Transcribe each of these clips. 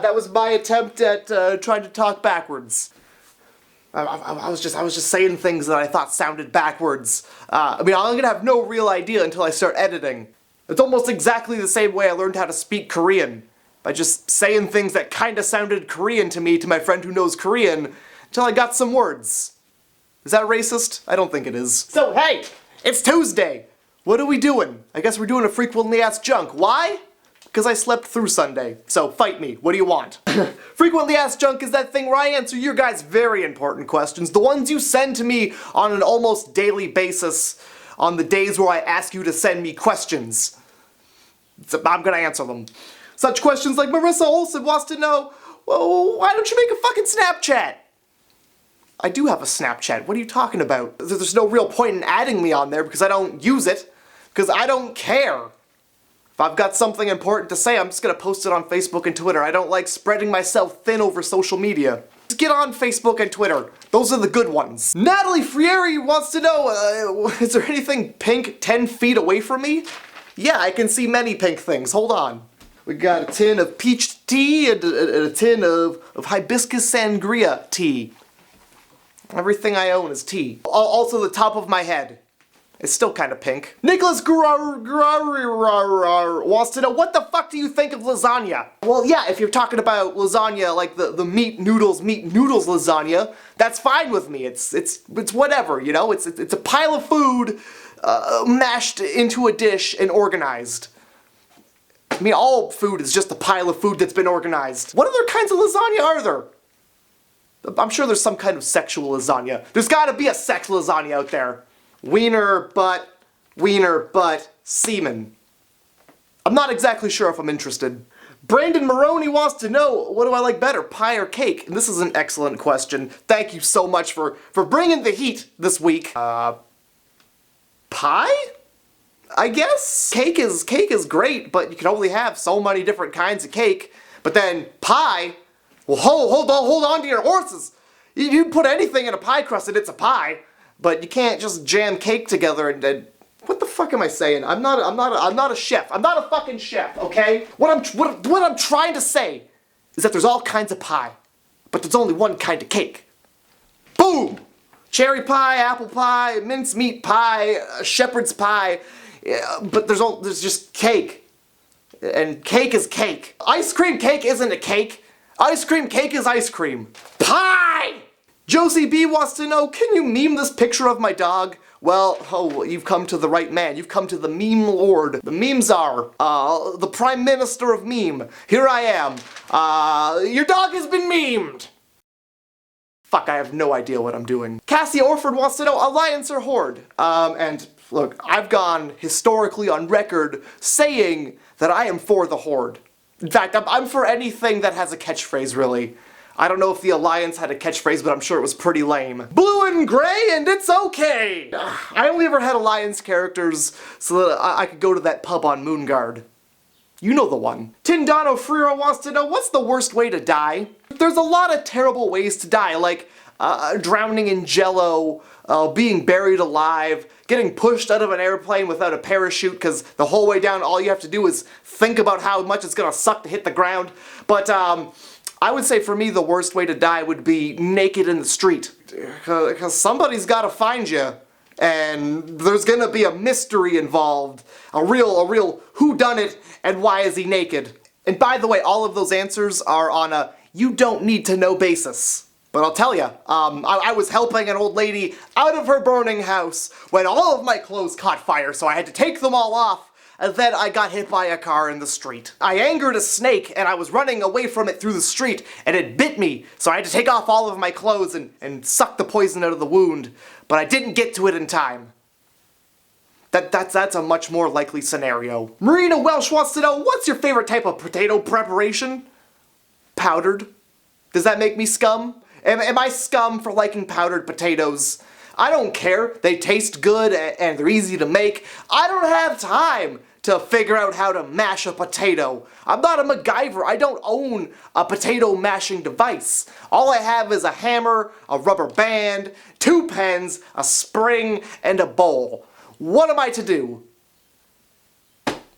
That was my attempt at trying to talk backwards. I was just saying things that I thought sounded backwards. I'm gonna have no real idea until I start editing. It's almost exactly the same way I learned how to speak Korean. By just saying things that kinda sounded Korean to me to my friend who knows Korean, until I got some words. Is that racist? I don't think it is. So hey, it's Tuesday! What are we doing? I guess we're doing a frequently asked junk. Why? Because I slept through Sunday. So fight me, what do you want? Frequently asked junk is that thing where I answer your guys' very important questions, the ones you send to me on an almost daily basis on the days where I ask you to send me questions. So I'm gonna answer them. Such questions like Marissa Olson wants to know, well, why don't you make a fucking Snapchat? I do have a Snapchat, what are you talking about? There's no real point in adding me on there because I don't use it, because I don't care. If I've got something important to say, I'm just gonna post it on Facebook and Twitter. I don't like spreading myself thin over social media. Just get on Facebook and Twitter. Those are the good ones. Natalie Frieri wants to know, is there anything pink 10 feet away from me? Yeah, I can see many pink things. Hold on. We got a tin of peach tea and a tin of hibiscus sangria tea. Everything I own is tea. Also the top of my head. It's still kind of pink. Nicholas wants to know, what the fuck do you think of lasagna? Well, yeah, if you're talking about lasagna, like the meat noodles lasagna, that's fine with me. It's whatever, you know? It's a pile of food mashed into a dish and organized. I mean, all food is just a pile of food that's been organized. What other kinds of lasagna are there? I'm sure there's some kind of sexual lasagna. There's gotta be a sex lasagna out there. Wiener, butt, semen. I'm not exactly sure if I'm interested. Brandon Maroney wants to know, what do I like better, pie or cake? And this is an excellent question. Thank you so much for bringing the heat this week. Pie? I guess? Cake is great, but you can only have so many different kinds of cake. But then pie, well, hold on to your horses. You put anything in a pie crust and it's a pie. But you can't just jam cake together and what the fuck am I saying? I'm not a chef. I'm not a fucking chef, okay? What I'm trying to say is that there's all kinds of pie, but there's only one kind of cake. Boom! Cherry pie, apple pie, mincemeat pie, shepherd's pie, but there's just cake. And cake is cake. Ice cream cake isn't a cake. Ice cream cake is ice cream. Pie! Josie B wants to know, can you meme this picture of my dog? Well, you've come to the right man. You've come to the meme lord, the meme czar, the prime minister of meme. Here I am. Your dog has been memed. Fuck, I have no idea what I'm doing. Cassie Orford wants to know, alliance or horde? And look, I've gone historically on record saying that I am for the horde. In fact, I'm for anything that has a catchphrase, really. I don't know if the Alliance had a catchphrase, but I'm sure it was pretty lame. Blue and gray and it's okay! I only ever had Alliance characters so that I could go to that pub on Moonguard. You know the one. Tindano Friro wants to know, what's the worst way to die? There's a lot of terrible ways to die, like drowning in jello, being buried alive, getting pushed out of an airplane without a parachute because the whole way down all you have to do is think about how much it's gonna suck to hit the ground. But I would say for me the worst way to die would be naked in the street. Because somebody's gotta find you. And there's gonna be a mystery involved. A real whodunit and why is he naked. And by the way, all of those answers are on a you don't need to know basis. But I'll tell you, I was helping an old lady out of her burning house when all of my clothes caught fire, so I had to take them all off. And then I got hit by a car in the street. I angered a snake and I was running away from it through the street and it bit me, so I had to take off all of my clothes and suck the poison out of the wound, but I didn't get to it in time. That's a much more likely scenario. Marina Welsh wants to know, what's your favorite type of potato preparation? Powdered. Does that make me scum? Am I scum for liking powdered potatoes? I don't care. They taste good and they're easy to make. I don't have time to figure out how to mash a potato. I'm not a MacGyver. I don't own a potato mashing device. All I have is a hammer, a rubber band, 2 pens, a spring, and a bowl. What am I to do?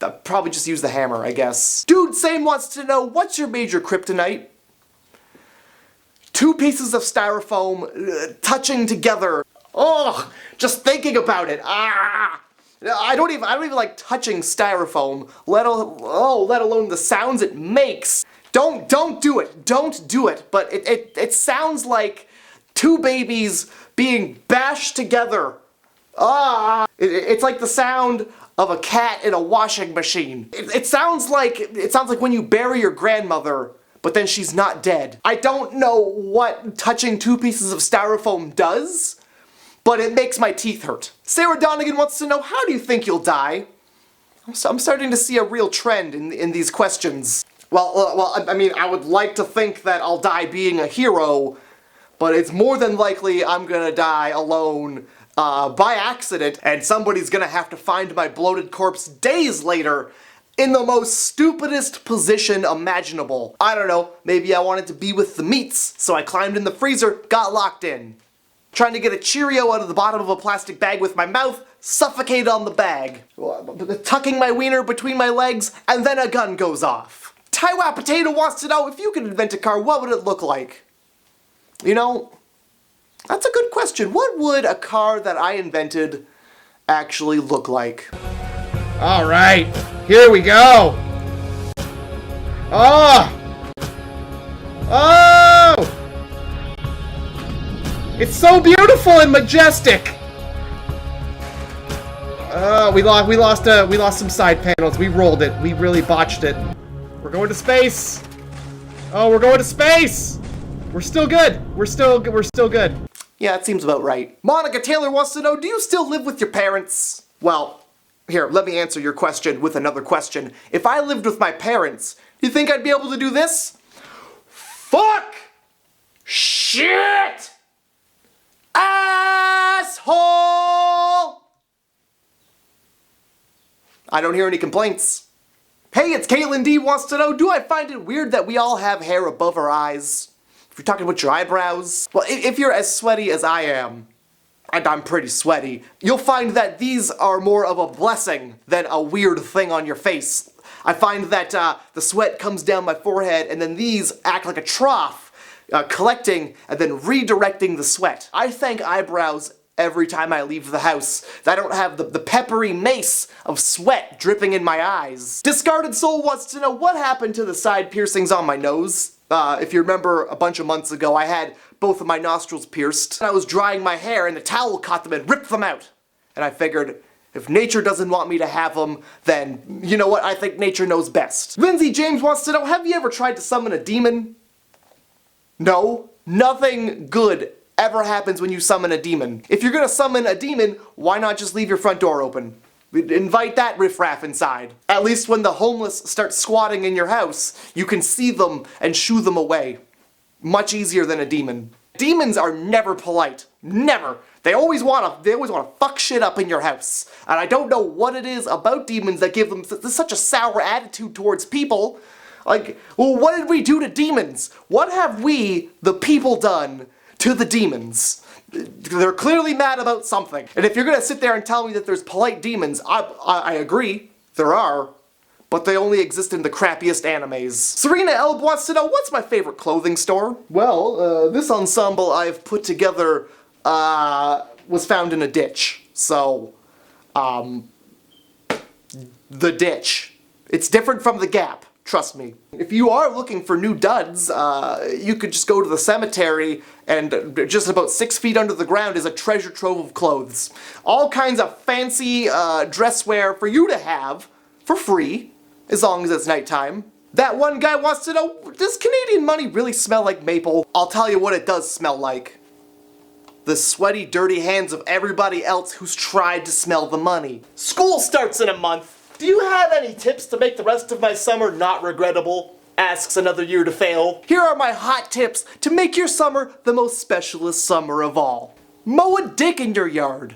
I'll probably just use the hammer, I guess. Dude Same wants to know, what's your major kryptonite? 2 pieces of styrofoam touching together. Oh, just thinking about it. I don't even like touching styrofoam, let alone the sounds it makes. Don't do it. Don't do it. But it sounds like 2 babies being bashed together. It's like the sound of a cat in a washing machine. It sounds like when you bury your grandmother, but then she's not dead. I don't know what touching 2 pieces of styrofoam does, but it makes my teeth hurt. Sarah Donegan wants to know, how do you think you'll die? I'm starting to see a real trend in these questions. Well, I mean, I would like to think that I'll die being a hero, but it's more than likely I'm gonna die alone by accident, and somebody's gonna have to find my bloated corpse days later in the most stupidest position imaginable. I don't know, maybe I wanted to be with the meats, so I climbed in the freezer, got locked in. Trying to get a Cheerio out of the bottom of a plastic bag with my mouth, suffocated on the bag. Tucking my wiener between my legs, and then a gun goes off. Taiwan Potato wants to know, if you could invent a car, what would it look like? You know, that's a good question. What would a car that I invented actually look like? All right, here we go. Oh! It's so beautiful and majestic. We lost some side panels. We rolled it. We really botched it. We're going to space. Oh, we're going to space. We're still good. We're still good. Yeah, it seems about right. Monica Taylor wants to know, do you still live with your parents? Well, here, let me answer your question with another question. If I lived with my parents, do you think I'd be able to do this? Fuck! Shit! Asshole! I don't hear any complaints. Hey, it's Caitlin D wants to know, do I find it weird that we all have hair above our eyes? If you're talking about your eyebrows, well, if you're as sweaty as I am, and I'm pretty sweaty, you'll find that these are more of a blessing than a weird thing on your face. I find that the sweat comes down my forehead, and then these act like a trough, collecting and then redirecting the sweat. I thank eyebrows every time I leave the house, that I don't have the peppery mace of sweat dripping in my eyes. Discarded Soul wants to know, what happened to the side piercings on my nose? If you remember a bunch of months ago, I had both of my nostrils pierced. I was drying my hair and a towel caught them and ripped them out. And I figured, if nature doesn't want me to have them, then you know what, I think nature knows best. Lindsay James wants to know, have you ever tried to summon a demon? No, nothing good ever happens when you summon a demon. If you're gonna summon a demon, why not just leave your front door open? Invite that riffraff inside. At least when the homeless start squatting in your house, you can see them and shoo them away. Much easier than a demon. Demons are never polite. Never. They always wanna fuck shit up in your house. And I don't know what it is about demons that give them such a sour attitude towards people. Like, well, what did we do to demons? What have we, the people, done to the demons? They're clearly mad about something. And if you're gonna sit there and tell me that there's polite demons, I agree, there are, but they only exist in the crappiest animes. Serena Elb wants to know, what's my favorite clothing store? Well, this ensemble I've put together, was found in a ditch. So, the ditch. It's different from the Gap. Trust me. If you are looking for new duds, you could just go to the cemetery, and just about 6 feet under the ground is a treasure trove of clothes. All kinds of fancy dress wear for you to have for free, as long as it's nighttime. That one guy wants to know, does Canadian money really smell like maple? I'll tell you what it does smell like. The sweaty, dirty hands of everybody else who's tried to smell the money. School starts in a month. Do you have any tips to make the rest of my summer not regrettable? Asks another year to fail. Here are my hot tips to make your summer the most specialist summer of all. Mow a dick in your yard.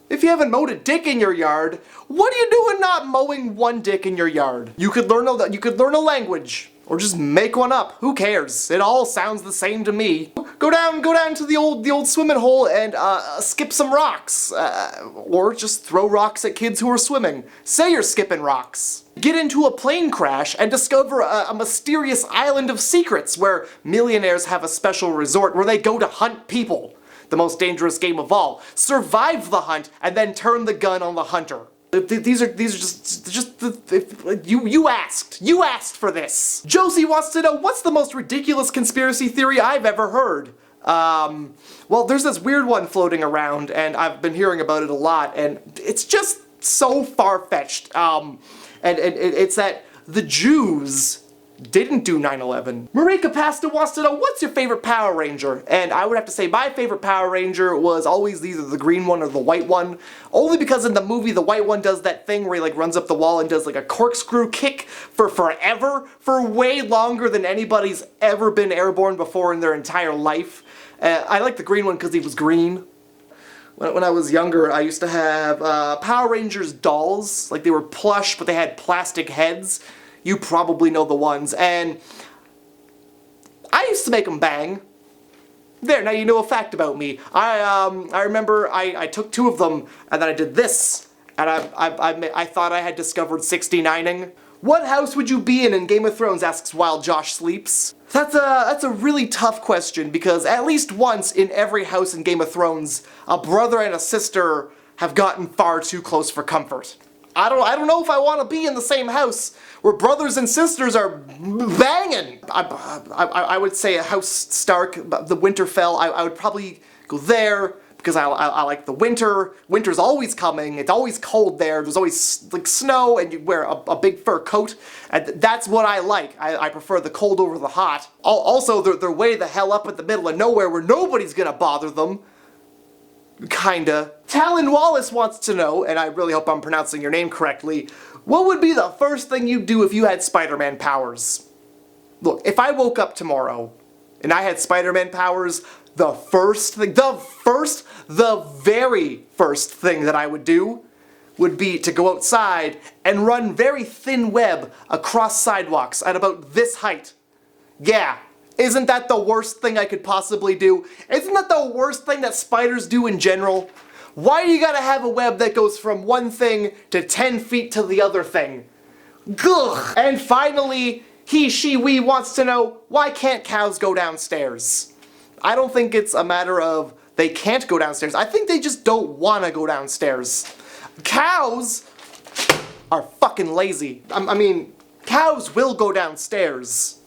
If you haven't mowed a dick in your yard, what are you doing not mowing one dick in your yard? You could learn a language. Or just make one up. Who cares? It all sounds the same to me. Go down to the old swimming hole and skip some rocks. Or just throw rocks at kids who are swimming. Say you're skipping rocks. Get into a plane crash and discover a mysterious island of secrets where millionaires have a special resort where they go to hunt people. The most dangerous game of all. Survive the hunt and then turn the gun on the hunter. These are just you asked for this. Josie wants to know, what's the most ridiculous conspiracy theory I've ever heard? Well, there's this weird one floating around, and I've been hearing about it a lot, and it's just so far-fetched. And it's that the Jews didn't do 9/11. Marika Pasta wants to know, what's your favorite Power Ranger? And I would have to say my favorite Power Ranger was always either the green one or the white one. Only because in the movie the white one does that thing where he like runs up the wall and does like a corkscrew kick for forever, for way longer than anybody's ever been airborne before in their entire life. I like the green one because he was green. When I was younger, I used to have Power Rangers dolls. Like they were plush, but they had plastic heads. You probably know the ones, and I used to make them bang. There, now you know a fact about me. I remember I took 2 of them, and then I did this, and I thought I had discovered 69ing. What house would you be in Game of Thrones, asks While Josh Sleeps. That's a really tough question, because at least once in every house in Game of Thrones, a brother and a sister have gotten far too close for comfort. I don't know if I want to be in the same house where brothers and sisters are banging. I would say a House Stark, the Winterfell. I would probably go there because I like the winter. Winter's always coming. It's always cold there. There's always like snow, and you wear a big fur coat. And that's what I like. I prefer the cold over the hot. Also, they're way the hell up at the middle of nowhere where nobody's gonna bother them. Kinda. Talon Wallace wants to know, and I really hope I'm pronouncing your name correctly, what would be the first thing you'd do if you had Spider-Man powers? Look, if I woke up tomorrow and I had Spider-Man powers, the very first thing that I would do would be to go outside and run very thin web across sidewalks at about this height. Yeah. Isn't that the worst thing I could possibly do? Isn't that the worst thing that spiders do in general? Why do you gotta have a web that goes from one thing to 10 feet to the other thing? Gugh! And finally, he, she, we wants to know, why can't cows go downstairs? I don't think it's a matter of they can't go downstairs. I think they just don't wanna go downstairs. Cows are fucking lazy. I mean, cows will go downstairs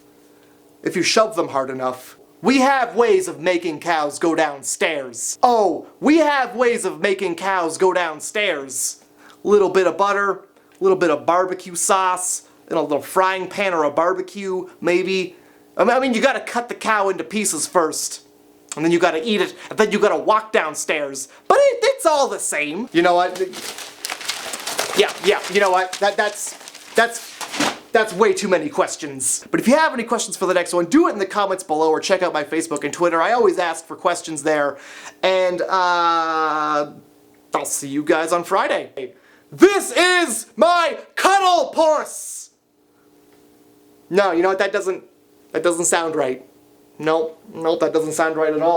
if you shove them hard enough. We have ways of making cows go downstairs. Oh, we have ways of making cows go downstairs. Little bit of butter, little bit of barbecue sauce, in a little frying pan or a barbecue, maybe. I mean, you gotta cut the cow into pieces first. And then you gotta eat it, and then you gotta walk downstairs. But it's all the same. You know what? Yeah, you know what? That's way too many questions. But if you have any questions for the next one, do it in the comments below or check out my Facebook and Twitter. I always ask for questions there. And I'll see you guys on Friday. This is my cuddle purse! No, you know what? That doesn't sound right. Nope, that doesn't sound right at all.